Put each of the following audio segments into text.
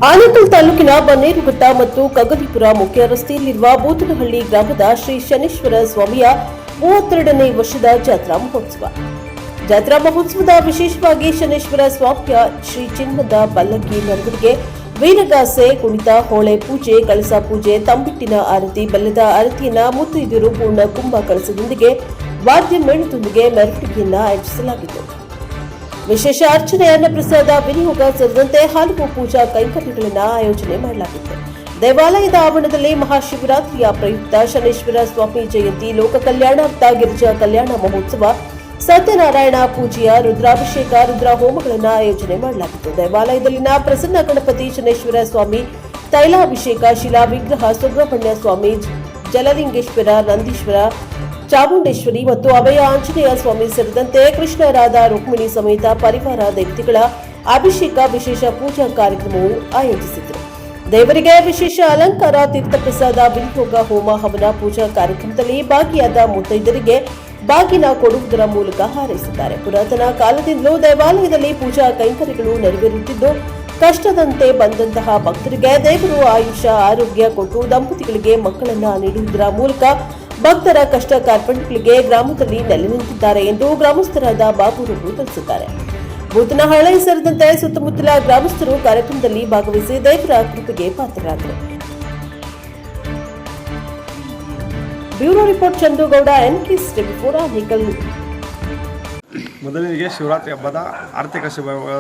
ಆನೇಕಲ್ ತಾಲೂಕಿನ ಬನ್ನೇರುಘಟ್ಟ ಮತ್ತು ಕಗಲಿಪುರ ಮುಖ್ಯ ರಸ್ತೆಯಲ್ಲಿರುವ ಬೂತನಹಳ್ಳಿ ಗ್ರಾಮದ ಶ್ರೀ ಶನೇಶ್ವರ ಸ್ವಾಮಿಯ 32ನೇ ವರ್ಷದ ಜಾತ್ರಾ ಮಹೋತ್ಸವ. ಜಾತ್ರಾ ಮಹೋತ್ಸವದ ವಿಶೇಷವಾಗಿ ಶನೇಶ್ವರ ಸ್ವಾಮಿಯ ಶ್ರೀ ಚಿನ್ನದ ಬಲ್ಲಂಗಿ ಮೆರವಣಿಗೆ, ವೀರಗಾಸೆ, ಕುಣಿತ, ಹೋಳೆ ಪೂಜೆ, ಕಳಸ ಪೂಜೆ, ತಂಬಿಟ್ಟಿನ ಆರತಿ, ಬೆಲ್ಲದ ಆರತಿಯನ್ನ ಮುತ್ತೈದೆಯರು ಪೂರ್ಣ ಕುಂಭ ಕಳಸದೊಂದಿಗೆ ವಾದ್ಯ ಮೇಳದೊಂದಿಗೆ ಮೆರವಣಿಗೆಯನ್ನ ಆಯೋಜಿಸಲಾಗಿತ್ತು. ವಿಶೇಷ ಅರ್ಚನೆ, ಅನ್ನಪ್ರಸಾದ, ವಿನಿಯೋಗ ಸೇರಿದಂತೆ ಹಲವು ಪೂಜಾ ಕೈಂಕರ್ಯಗಳನ್ನು ಆಯೋಜನೆ ಮಾಡಲಾಗಿತ್ತು. ದೇವಾಲಯದ ಆವರಣದಲ್ಲಿ ಮಹಾಶಿವರಾತ್ರಿಯ ಪ್ರಯುಕ್ತ ಶನೇಶ್ವರ ಸ್ವಾಮಿ ಜಯಂತಿ, ಲೋಕ ಕಲ್ಯಾಣಾರ್ಥ ಗಿರಿಜಾ ಕಲ್ಯಾಣ ಮಹೋತ್ಸವ, ಸತ್ಯನಾರಾಯಣ ಪೂಜೆಯ ರುದ್ರಾಭಿಷೇಕ, ರುದ್ರ ಹೋಮಗಳನ್ನು ಆಯೋಜನೆ ಮಾಡಲಾಗಿತ್ತು. ದೇವಾಲಯದಲ್ಲಿನ ಪ್ರಸನ್ನ ಗಣಪತಿ, ಶನೇಶ್ವರ ಸ್ವಾಮಿ ತೈಲಾಭಿಷೇಕ, ಶಿಲಾ ವಿಗ್ರಹ, ಸುಬ್ರಹ್ಮಣ್ಯ ಸ್ವಾಮಿ, ಜಲಲಿಂಗೇಶ್ವರ, ನಂದೀಶ್ವರ, ಚಾಮುಂಡೇಶ್ವರಿ ಮತ್ತು ಅಭಯ ಆಂಜನೇಯ ಸ್ವಾಮಿ ಸೇರಿದಂತೆ ಕೃಷ್ಣ, ರಾಧಾ, ರುಕ್ಮಿಣಿ ಸಮೇತ ಪರಿವಾರ ದೇವತೆಗಳ ಅಭಿಷೇಕ, ವಿಶೇಷ ಪೂಜಾ ಕಾರ್ಯಕ್ರಮವು ಆಯೋಜಿಸಿದ್ರು. ದೇವರಿಗೆ ವಿಶೇಷ ಅಲಂಕಾರ, ತೀರ್ಥಪ್ರಸಾದ, ವಿನಿಯೋಗ, ಹೋಮ, ಹವನ ಪೂಜಾ ಕಾರ್ಯಕ್ರಮದಲ್ಲಿ ಭಾಗಿಯಾದ ಮುತ್ತೈದರಿಗೆ ಬಾಗಿನ ಕೊಡುವುದರ ಮೂಲಕ ಹಾರೈಸಿದ್ದಾರೆ. ಪುರಾತನ ಕಾಲದಿಂದಲೂ ದೇವಾಲಯದಲ್ಲಿ ಪೂಜಾ ಕೈಂಕರ್ಯಗಳು ನೆರವೇರುತ್ತಿದ್ದು, ಕಷ್ಟದಂತೆ ಬಂದಂತಹ ಭಕ್ತರಿಗೆ ದೇವರು ಆಯುಷ್ಯ, ಆರೋಗ್ಯ ಕೊಟ್ಟು ದಂಪತಿಗಳಿಗೆ ಮಕ್ಕಳನ್ನ ನೀಡುವುದರ ಮೂಲಕ ಭಕ್ತರ ಕಷ್ಟ ಕಾರ್ಪಣ್ಯಗಳಿಗೆ ಗ್ರಾಮದಲ್ಲಿ ನೆಲೆ ನಿಂತಿದ್ದಾರೆ ಎಂದು ಗ್ರಾಮಸ್ಥರಾದ ಬಾಬುರವರು ತಿಳಿಸಿದ್ದಾರೆ. ಬೂತನಹಳ್ಳಿ ಸೇರಿದಂತೆ ಸುತ್ತಮುತ್ತಲ ಗ್ರಾಮಸ್ಥರು ಕಾರ್ಯಕ್ರಮದಲ್ಲಿ ಭಾಗವಹಿಸಿ ದೇವರ ಕೃಪೆಗೆ ಪಾತ್ರರಾದರು. ಬ್ಯೂರೋ ರಿಪೋರ್ಟ್, ಚಂದ್ರಗೌಡ, NKS ಟಿವಿ4 ಆನೇಕಲ್. ಮೊದಲಿಗೆ ಶಿವರಾತ್ರಿ ಹಬ್ಬದ ಆರ್ಥಿಕ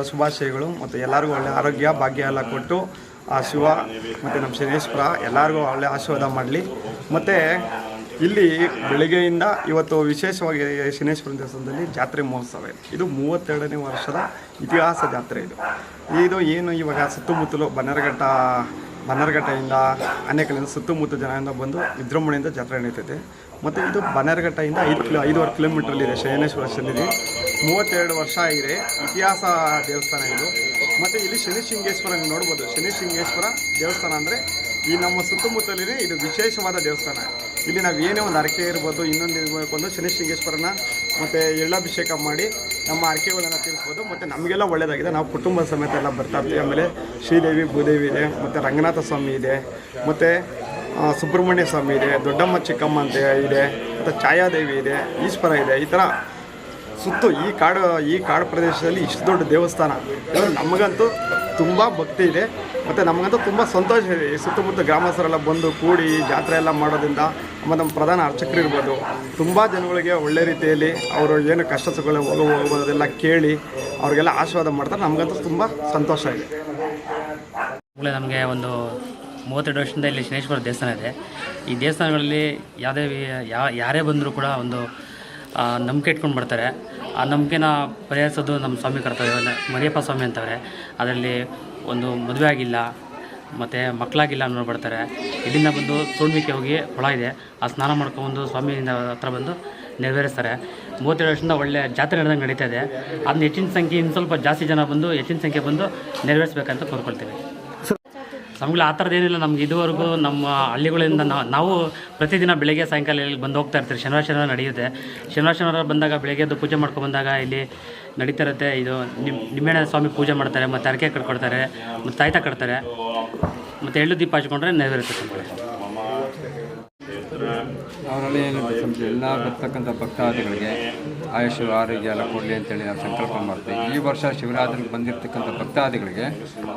ಶುಭಾಶಯಗಳು ಮತ್ತು ಎಲ್ಲರಿಗೂ ಒಳ್ಳೆಯ ಆರೋಗ್ಯ ಭಾಗ್ಯ ಎಲ್ಲ ಕೊಟ್ಟು ಆ ಶಿವ ಮತ್ತು ನಮ್ಮ ಶನೇಶ್ವರ ಎಲ್ಲರಿಗೂ ಒಳ್ಳೆ ಆಶೀರ್ವಾದ ಮಾಡಲಿ. ಮತ್ತು ಇಲ್ಲಿ ಬೆಳಗ್ಗೆಯಿಂದ ಇವತ್ತು ವಿಶೇಷವಾಗಿ ಶನೇಶ್ವರ ದೇವಸ್ಥಾನದಲ್ಲಿ ಜಾತ್ರೆ ಮಹೋತ್ಸವ ಇದೆ. ಇದು 32ನೇ ವರ್ಷದ ಇತಿಹಾಸ ಜಾತ್ರೆ. ಇದು ಏನು ಇವಾಗ ಸುತ್ತಮುತ್ತಲು ಬನ್ನರಘಟ್ಟದಿಂದ ಆನೇಕಲ್ಲಿಂದ ಸುತ್ತಮುತ್ತ ಜನರಿಂದ ಬಂದು ವಿಜೃಂಭಣೆಯಿಂದ ಜಾತ್ರೆ ನಡೀತೈತೆ. ಮತ್ತು ಇದು ಬನ್ನರಘಟ್ಟದಿಂದ 5.5 ಕಿಲೋಮೀಟ್ರಲ್ಲಿದೆ ಶನೇಶ್ವರ ಸನ್ನಿಧಿ. 32 ವರ್ಷ ಆಗಿದೆ, ಇತಿಹಾಸ ದೇವಸ್ಥಾನ ಇದು. ಮತ್ತು ಇಲ್ಲಿ ಶನಿಶೃಂಗೇಶ್ವರ ನೋಡ್ಬೋದು. ಶನಿಶೃಂಗೇಶ್ವರ ದೇವಸ್ಥಾನ ಅಂದರೆ ಈ ನಮ್ಮ ಸುತ್ತಮುತ್ತಲಿನೇ ಇದು ವಿಶೇಷವಾದ ದೇವಸ್ಥಾನ. ಇಲ್ಲಿ ನಾವು ಏನೇ ಒಂದು ಅರಕೆ ಇರ್ಬೋದು, ಇನ್ನೊಂದು ಇರ್ಬೋದು, ಶನಿಶೃಂಗೇಶ್ವರನ ಮತ್ತು ಎಳ್ಳಭಿಷೇಕ ಮಾಡಿ ನಮ್ಮ ಅರಕೆಗಳನ್ನು ತೀರಿಸ್ಬೋದು. ಮತ್ತು ನಮಗೆಲ್ಲ ಒಳ್ಳೆಯದಾಗಿದೆ. ನಾವು ಕುಟುಂಬ ಸಮೇತ ಎಲ್ಲ ಬರ್ತಾ ಇರ್ತೀವಿ. ಆಮೇಲೆ ಶ್ರೀದೇವಿ, ಭೂದೇವಿ ಇದೆ, ಮತ್ತು ರಂಗನಾಥ ಸ್ವಾಮಿ ಇದೆ, ಮತ್ತು ಸುಬ್ರಹ್ಮಣ್ಯ ಸ್ವಾಮಿ ಇದೆ, ದೊಡ್ಡಮ್ಮ ಚಿಕ್ಕಮ್ಮ ಅಂತ ಇದೆ, ಮತ್ತು ಛಾಯಾದೇವಿ ಇದೆ, ಈಶ್ವರ ಇದೆ. ಈ ಥರ ಸುತ್ತು ಈ ಕಾಡು ಪ್ರದೇಶದಲ್ಲಿ ಇಷ್ಟು ದೊಡ್ಡ ದೇವಸ್ಥಾನ ನಮಗಂತೂ ತುಂಬ ಭಕ್ತಿ ಇದೆ. ಮತ್ತು ನಮಗಂತೂ ತುಂಬ ಸಂತೋಷ ಇದೆ. ಈ ಸುತ್ತಮುತ್ತ ಗ್ರಾಮಸ್ಥರೆಲ್ಲ ಬಂದು ಕೂಡಿ ಜಾತ್ರೆ ಎಲ್ಲ ಮಾಡೋದ್ರಿಂದ ನಮ್ಮ ಪ್ರಧಾನ ಅರ್ಚಕರು ಇರ್ಬೋದು, ತುಂಬ ಜನಗಳಿಗೆ ಒಳ್ಳೆ ರೀತಿಯಲ್ಲಿ ಅವರು ಏನು ಕಷ್ಟ ಸುಖಗಳು ಹೋಗೋದೆಲ್ಲ ಕೇಳಿ ಅವ್ರಿಗೆಲ್ಲ ಆಶೀರ್ವಾದ ಮಾಡ್ತಾರೆ. ನಮಗಂತೂ ತುಂಬ ಸಂತೋಷ ಇದೆ. ನಮಗೆ ಒಂದು 32 ವರ್ಷದಿಂದ ಇಲ್ಲಿ ಶನೇಶ್ವರ ದೇವಸ್ಥಾನ ಇದೆ. ಈ ದೇವಸ್ಥಾನಗಳಲ್ಲಿ ಯಾರೇ ಬಂದರೂ ಕೂಡ ಒಂದು ನಂಬಿಕೆ ಇಟ್ಕೊಂಡು ಬರ್ತಾರೆ. ಆ ನಂಬಿಕೆನ ಪರಿಹರಿಸೋದು ನಮ್ಮ ಸ್ವಾಮಿ ಕರ್ತವ್ಯ. ಮರಿಯಪ್ಪ ಸ್ವಾಮಿ ಅಂತವ್ರೆ. ಅದರಲ್ಲಿ ಒಂದು ಮದುವೆ ಆಗಿಲ್ಲ ಮತ್ತು ಮಕ್ಕಳಾಗಿಲ್ಲ ಅನ್ನೋರು ಬರ್ತಾರೆ. ಇಲ್ಲಿಂದ ಬಂದು ಸೋಣ್ವಿಕೆ ಹೋಗಿ ಹೊಳ ಇದೆ, ಆ ಸ್ನಾನ ಮಾಡ್ಕೊಂಡು ಸ್ವಾಮಿಯಿಂದ ಹತ್ರ ಬಂದು ನೆರವೇರಿಸ್ತಾರೆ. 32 ವರ್ಷದಿಂದ ಒಳ್ಳೆ ಜಾತ್ರೆ ನಡೆದಂಗೆ ನಡೀತಾ ಇದೆ. ಅದನ್ನ ಹೆಚ್ಚಿನ ಸಂಖ್ಯೆ ಇನ್ನು ಸ್ವಲ್ಪ ಜಾಸ್ತಿ ಜನ ಬಂದು ಹೆಚ್ಚಿನ ಸಂಖ್ಯೆ ಬಂದು ನೆರವೇರಿಸ್ಬೇಕಂತ ಕೋರ್ಕೊಳ್ತೀವಿ. ನಮ್ಗೆ ಆ ಥರದ್ದೇನಿಲ್ಲ. ನಮ್ಗೆ ಇದುವರೆಗೂ ನಮ್ಮ ಹಳ್ಳಿಗಳಿಂದ ನಾವು ಪ್ರತಿದಿನ ಬೆಳಗ್ಗೆ ಸಾಯಂಕಾಲ ಇಲ್ಲಿ ಬಂದು ಹೋಗ್ತಾ ಇರ್ತೀವಿ. ಶನಿವಾರ ನಡೆಯುತ್ತೆ. ಶನಿವಾರ ಬಂದಾಗ ಬೆಳಗ್ಗೆ ಎದ್ದು ಪೂಜೆ ಮಾಡ್ಕೊಂಡ್ಬಂದಾಗ ಇಲ್ಲಿ ನಡೀತಾ ಇರುತ್ತೆ. ಇದು ನಿಮ್ಮೆಣ್ಣೆ ಸ್ವಾಮಿ ಪೂಜೆ ಮಾಡ್ತಾರೆ, ಮತ್ತು ಅರಕೆ ಕಟ್ಕೊಡ್ತಾರೆ, ಮತ್ತು ತಾಯ್ತ ಕಟ್ತಾರೆ, ಮತ್ತು ಎಳ್ಳು ದೀಪ ಹಚ್ಕೊಂಡ್ರೆ ನೆರವೇರುತ್ತೆ. ಅವರಲ್ಲಿ ಏನಿದೆ ಎಲ್ಲ ಬರ್ತಕ್ಕಂಥ ಭಕ್ತಾದಿಗಳಿಗೆ ಆಯುಷ್ಯ, ಆರೋಗ್ಯ ಎಲ್ಲ ಕೊಡಲಿ ಅಂತೇಳಿ ನಾವು ಸಂಕಲ್ಪ ಮಾಡ್ತೀವಿ. ಈ ವರ್ಷ ಶಿವರಾತ್ರಿಗೆ ಬಂದಿರತಕ್ಕಂಥ ಭಕ್ತಾದಿಗಳಿಗೆ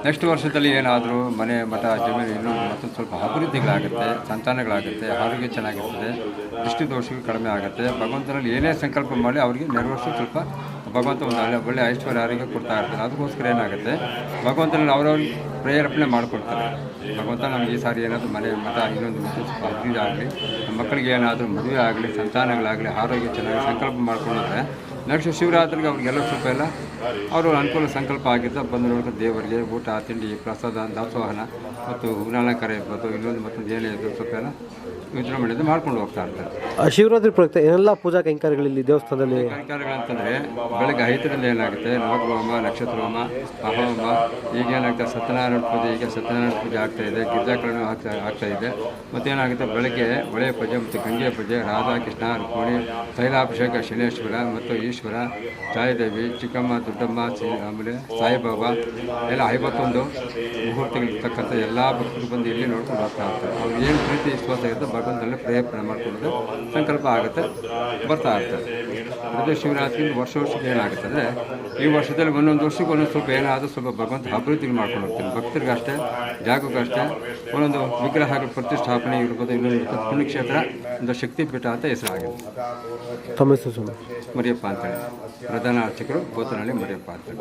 ನೆಕ್ಸ್ಟ್ ವರ್ಷದಲ್ಲಿ ಏನಾದರೂ ಮನೆ, ಮಠ, ಜಮೀನು ಇನ್ನೊಂದು ಮತ್ತೊಂದು ಸ್ವಲ್ಪ ಅಭಿವೃದ್ಧಿಗಳಾಗುತ್ತೆ, ಸಂತಾನಗಳಾಗುತ್ತೆ, ಆರೋಗ್ಯ ಚೆನ್ನಾಗಿರ್ತದೆ, ದೃಷ್ಟಿ ದೋಷಗಳು ಕಡಿಮೆ ಆಗುತ್ತೆ. ಭಗವಂತನಲ್ಲಿ ಏನೇ ಸಂಕಲ್ಪ ಮಾಡಿ ಅವರಿಗೆ ನೆರವೇರಿಸಿ ಸ್ವಲ್ಪ ಭಗವಂತ ಒಂದು ಒಳ್ಳೆ ಐಶ್ವರ್ಯ ಆರೋಗ್ಯ ಕೊಡ್ತಾ ಇರ್ತಾರೆ. ಅದಕ್ಕೋಸ್ಕರ ಏನಾಗುತ್ತೆ, ಭಗವಂತನಲ್ಲಿ ಅವರವ್ರಿಗೆ ಪ್ರೇರೇಪಣೆ ಮಾಡಿಕೊಡ್ತಾರೆ. ಭಗವಂತ ನಮಗೆ ಈ ಸಾರಿ ಏನಾದರೂ ಮನೆ, ಮಠ, ಇನ್ನೊಂದು ಸ್ವಲ್ಪ ಅಭಿವೃದ್ಧಿ ಆಗಲಿ, ನಮ್ಮ ಮಕ್ಕಳಿಗೆ ಏನಾದರೂ ಮದುವೆ ಆಗಲಿ, ಸಂತಾನಗಳಾಗಲಿ, ಆರೋಗ್ಯ ಚೆನ್ನಾಗಿ ಸಂಕಲ್ಪ ಮಾಡ್ಕೊಂಡ್ರೆ ನೆಕ್ಸ್ಟ್ ಶಿವರಾತ್ರಿಗೆ ಅವ್ರಿಗೆಲ್ಲ ಸ್ವಲ್ಪ ಎಲ್ಲ ಅವರು ಅನುಕೂಲ ಸಂಕಲ್ಪ ಆಗಿರ್ತಾ ಬಂದು ದೇವರಿಗೆ ಊಟ, ತಿಂಡಿ, ಪ್ರಸಾದ, ದಾಸೋಹನ ಮತ್ತು ಹೂನಾಲಂಕಾರ ಇರ್ಬೋದು, ಇನ್ನೊಂದು ಮತ್ತೊಂದು ಏನೇ ಇದ್ದು ಸ್ವಲ್ಪ ಎಲ್ಲ ವಿಜೃಂಭಣೆಯಿಂದ ಮಾಡ್ಕೊಂಡು ಹೋಗ್ತಾ ಇರ್ತಾರೆ. ಶಿವರಾತ್ರಿ ಪ್ರಯುಕ್ತ ಏನೆಲ್ಲ ಪೂಜಾ ಕೈಂಕರ್ಯಗಳಲ್ಲಿ ದೇವಸ್ಥಾನದಲ್ಲಿ ಕೈಂಕರ್ಯಗಳಂತಂದರೆ ಬೆಳಗ್ಗೆ 5ರಿಂದ ಏನಾಗುತ್ತೆ, ನವಗ್ರಹೋಮ, ನಕ್ಷತ್ರ ಹೋಮ, ಮಹಾಹೋಮ, ಈಗೇನಾಗುತ್ತೆ ಸತ್ಯನಾರಾಯಣ ಸತ್ಯನಾರಾಯಣ ಪೂಜೆ, ಈಗ ಸತ್ಯನಾರಾಯಣ ಪೂಜೆ ಆಗ್ತಾಯಿದೆ, ಗಿರಿಜಾಕರಣ ಆಗ್ತಾ ಇದೆ. ಮತ್ತೇನಾಗುತ್ತೆ, ಬೆಳಗ್ಗೆ ಹೊಳೆ ಪೂಜೆ ಮತ್ತು ಗಂಗೆ ಪೂಜೆ, ರಾಧಾಕೃಷ್ಣ, ರುಕ್ಮಿಣಿ, ತೈಲಾಭಿಷೇಕ, ಶನೇಶ್ವರ ಮತ್ತು ಈಶ್ವರ, ಛಾಯಾದೇವಿ, ಚಿಕ್ಕಮ್ಮ, ದೊಡ್ಡಮ್ಮ, ಆಮೇಲೆ ಸಾಯಿಬಾಬಾ ಎಲ್ಲ 51 ಮುಹೂರ್ತಗಳಿರ್ತಕ್ಕಂಥ ಎಲ್ಲ ಭಕ್ತರು ಬಂದು ಇಲ್ಲಿ ನೋಡ್ಕೊಂಡು ಹೋಗ್ತಾ ಇರ್ತಾರೆ. ಅವ್ರು ಏನು ಪ್ರೀತಿ ವಿಶ್ವಾಸ ಇರುತ್ತೆ ಭಗವಂತನಲ್ಲಿ ಪ್ರಯತ್ನ ಮಾಡಿಕೊಂಡು ಸಂಕಲ್ಪ ಆಗುತ್ತೆ, ಬರ್ತಾ ಇರ್ತಾರೆ. ಪ್ರತಿ ಶಿವರಾತ್ರಿ ವರ್ಷಕ್ಕೆ ಏನಾಗುತ್ತೆ ಅಂದರೆ, ಈ ವರ್ಷದಲ್ಲಿ ಒಂದೊಂದು ವರ್ಷಕ್ಕೆ ಒಂದೊಂದು ಸ್ವಲ್ಪ ಏನಾದರೂ ಸ್ವಲ್ಪ ಭಗವಂತ ಅಭಿವೃದ್ಧಿ ಮಾಡ್ಕೊಂಡು ಹೋಗ್ತೀನಿ. ಭಕ್ತರಿಗಷ್ಟೇ, ಜಾಗಕ್ಕಷ್ಟೇ ಒಂದೊಂದು ವಿಗ್ರಹಗಳ ಪ್ರತಿಷ್ಠಾಪನೆ ಇರ್ಬೋದು, ಇನ್ನೊಂದು ಪುಣ್ಯಕ್ಷೇತ್ರ, ಒಂದು ಶಕ್ತಿಪೀಠ ಅಂತ ಹೆಸರಾಗಿದೆ. ತಮ್ಮ ಹೆಸರು ಸ್ವಾಮಿ? ಮರಿಯಪ್ಪ ಅಂತೇಳಿ, ಪ್ರಧಾನ ಅರ್ಚಕರು ಗೋತನಹಳ್ಳಿ ಮರಿಯಪ್ಪ ಅಂತೇಳಿ.